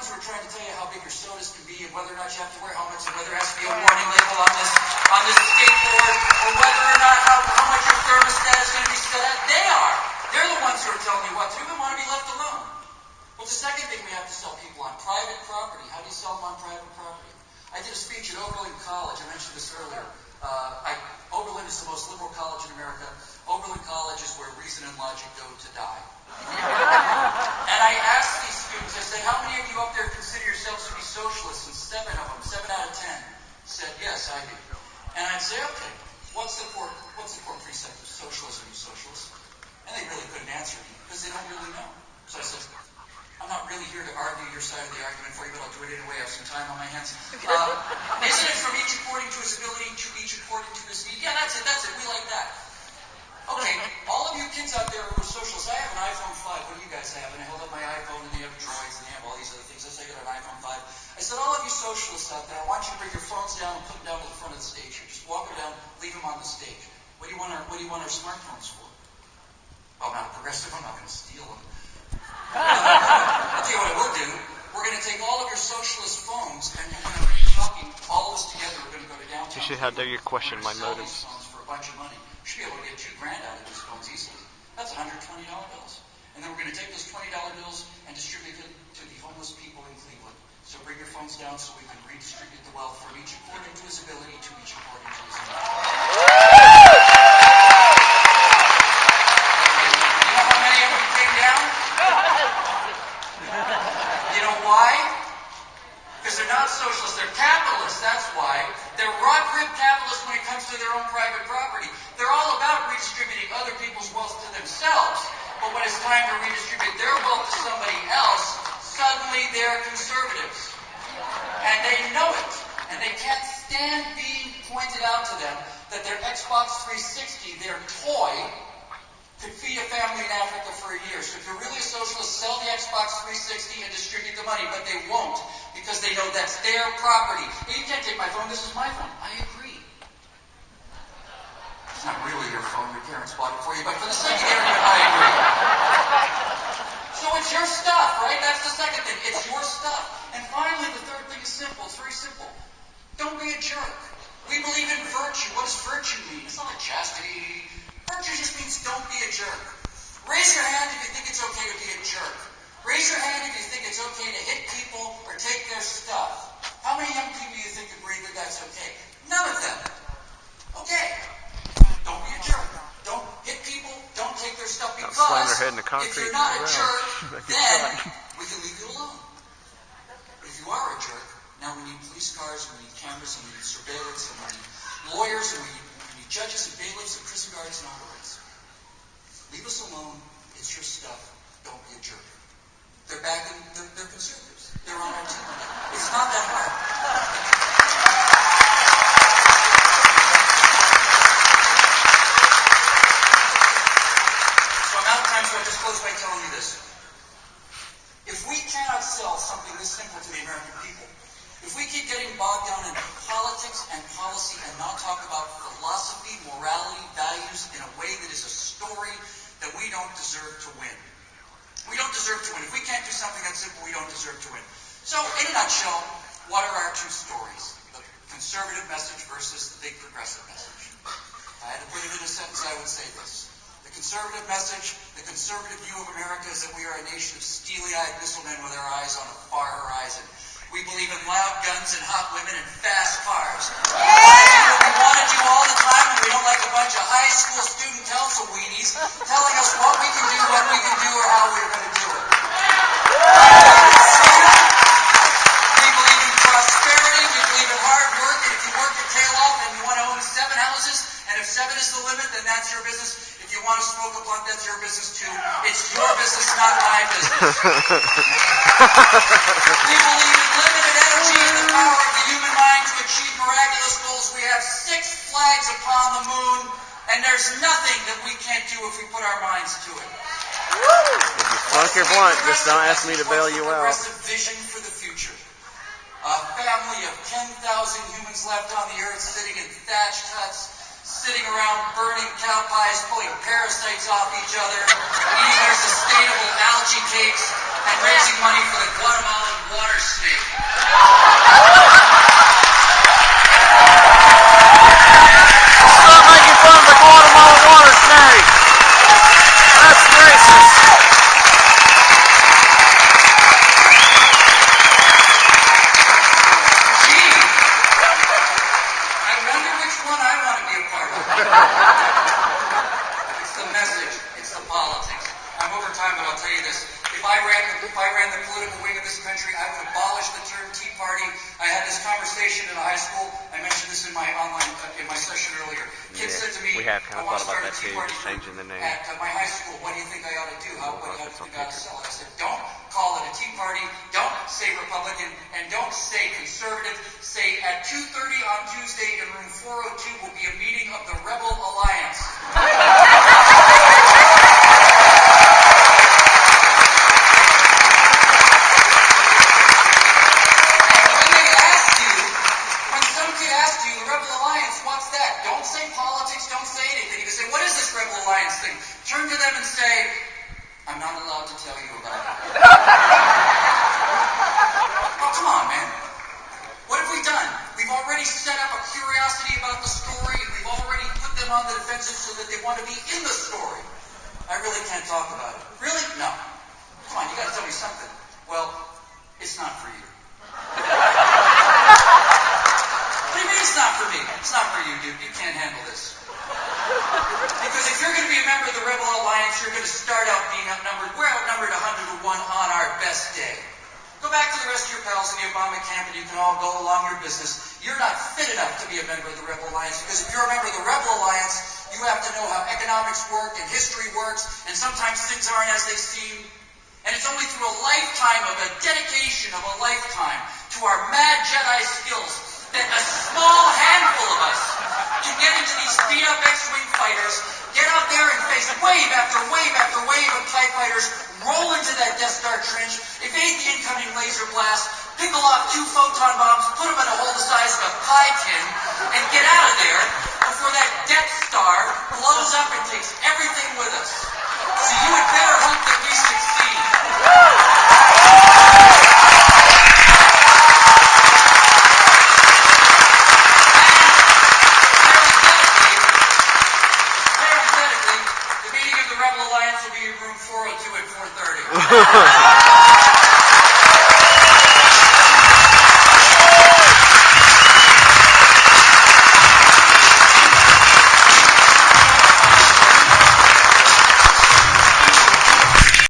ones who are trying to tell you how big your sodas can be and whether or not you have to wear helmets and whether there has to be a warning label on this skateboard or whether or not how much your thermostat is going to be set at. They're the ones who are telling you what to do and want to be left alone. Well, the second thing we have to sell people on, private property. How do you sell them on private property? I did a speech at Oberlin College. I mentioned this earlier. Oberlin is the most liberal college in America. Oberlin College is where reason and logic go to die. And I asked these students, I said, how many of you up there consider yourselves to be socialists? And 7 of them, 7 out of 10, said, yes, I do. And I'd say, okay, what's the core precept of socialism, you socialists? And they really couldn't answer me because they don't really know. So I said, I'm not really here to argue your side of the argument for you, but I'll do it anyway. I have some time on my hands. Isn't it from each according to his ability, to each according to his need? Yeah, that's it. We like that. Okay, all of you kids out there who are socialists, I have an iPhone 5. What do you guys have? And I held up my iPhone, and they have droids, and they have all these other things. I said, I got an iPhone 5. I said, all of you socialists out there, I want you to bring your phones down and put them down to the front of the stage here. Just walk them down, leave them on the stage. What do you want our smartphones for? Oh, I'm not progressive. I'm not going to steal them. I'll tell you what I will do. We're going to take all of your socialist phones and we're going to be talking, all of us together. We're going to go to downtown. You should have dare you question my motives. Phones for a bunch of money. You should be able to get $2,000 out of these phones easily. That's $120 bills. And then we're going to take those $20 bills and distribute them to the homeless people in Cleveland. So bring your phones down so we can redistribute the wealth from each according to his ability to each according to his need. Socialists, they're capitalists, that's why. They're rock-rib capitalists when it comes to their own private property. They're all about redistributing other people's wealth to themselves. But when it's time to redistribute their wealth to somebody else, suddenly they're conservatives. And they know it. And they can't stand being pointed out to them that their Xbox 360, their toy, could feed a family in Africa for a year. So if you're really a socialist, sell the Xbox 360 and distribute the money, but they won't because they know that's their property. Hey, you can't take my phone, this is my phone. I agree. It's not really your phone, your parents bought it for you, but for the sake of the argument, I agree. So it's your stuff, right? That's the second thing. It's your stuff. And finally, the third thing is simple. It's very simple. Don't be a jerk. We believe in virtue. What does virtue mean? It's not like chastity. Virtue just means don't be a jerk. Raise your hand if you think it's okay to be a jerk. Raise your hand if you think it's okay to hit people or take their stuff. How many young people do you think agree that that's okay? None of them. Okay. Don't be a jerk. Don't hit people. Don't take their stuff because if you're not a jerk, then we can leave you alone. But if you are a jerk, now we need police cars, and we need cameras, and we need surveillance, and we need lawyers, and we need judges and bailiffs and prison guards and all the rest. Leave us alone. It's your stuff. Don't be a jerk. They're conservatives. They're on our team. It's not that hard. So I'm out of time, so I'll just close by telling you this. If we cannot sell something this simple to the American people, if we keep getting bogged down in politics and policy and not talk about philosophy, morality, values in a way that is a story, that we don't deserve to win. We don't deserve to win. If we can't do something that simple, we don't deserve to win. So, in a nutshell, what are our two stories? The conservative message versus the big progressive message. If I had to put it in a sentence, I would say this. The conservative message, the conservative view of America is that we are a nation of steely-eyed missilemen with our eyes on a far horizon. We believe in loud guns and hot women and fast cars. We do what we want to do all the time, and we don't like a bunch of high school student council weenies telling us what we can do, or how we're going to do it. We believe in prosperity. We believe in hard work, and if you work your tail off and you want to own 7 houses, and if 7 is the limit, then that's your business. If you want to smoke a blunt, that's your business too. It's your business, not my business. We believe in limited energy and the power of the human mind to achieve miraculous goals. We have 6 flags upon the moon, and there's nothing that we can't do if we put our minds to it. If you smoke your blunt, just don't ask me to bail you out. Progressive vision for the future. A family of 10,000 humans left on the earth sitting in thatched huts, sitting around burning cow pies, pulling parasites off each other, eating their sustainable algae cakes, and raising money for the Guatemalan water this country, I would abolish the term Tea Party. I had this conversation in a high school. I mentioned this in my online, in my session earlier. Kids said to me, we have kind I of want thought to about start a that Tea too, Party just changing the name. at my high school. What do you think I ought to do? How do you think I ought to sell it? I said, don't call it a Tea Party. Don't say Republican. And don't say conservative. Say at 2:30 on Tuesday in room 402 will be a meeting of the Rebel Alliance. Don't say politics, don't say anything. You can say, what is this Rebel Alliance thing? Turn to them and say, I'm not allowed to tell you about it. Oh, come on, man. What have we done? We've already set up a curiosity about the story, and we've already put them on the defensive so that they want to be in the story. I really can't talk about it. Really? No. Come on, you gotta tell me something. Well, it's not for you. What do you mean it's not for me? It's not for you, dude. You can't handle this. Because if you're going to be a member of the Rebel Alliance, you're going to start out being outnumbered. We're outnumbered 100 to 1 on our best day. Go back to the rest of your pals in the Obama camp and you can all go along your business. You're not fit enough to be a member of the Rebel Alliance, because if you're a member of the Rebel Alliance, you have to know how economics work and history works, and sometimes things aren't as they seem. And it's only through a lifetime of a dedication of a lifetime to our mad Jedi skills that a small handful of us can get into these beat-up X-Wing fighters, get out there and face wave after wave after wave of TIE fighters, roll into that Death Star trench, evade the incoming laser blast, pickle off 2 photon bombs, put them in a hole the size of a pie tin, and get out of there before that Death Star blows up and takes everything with us. So you had better hope that we succeed. The meeting of the Rebel Alliance will be in room 402 at 4:30.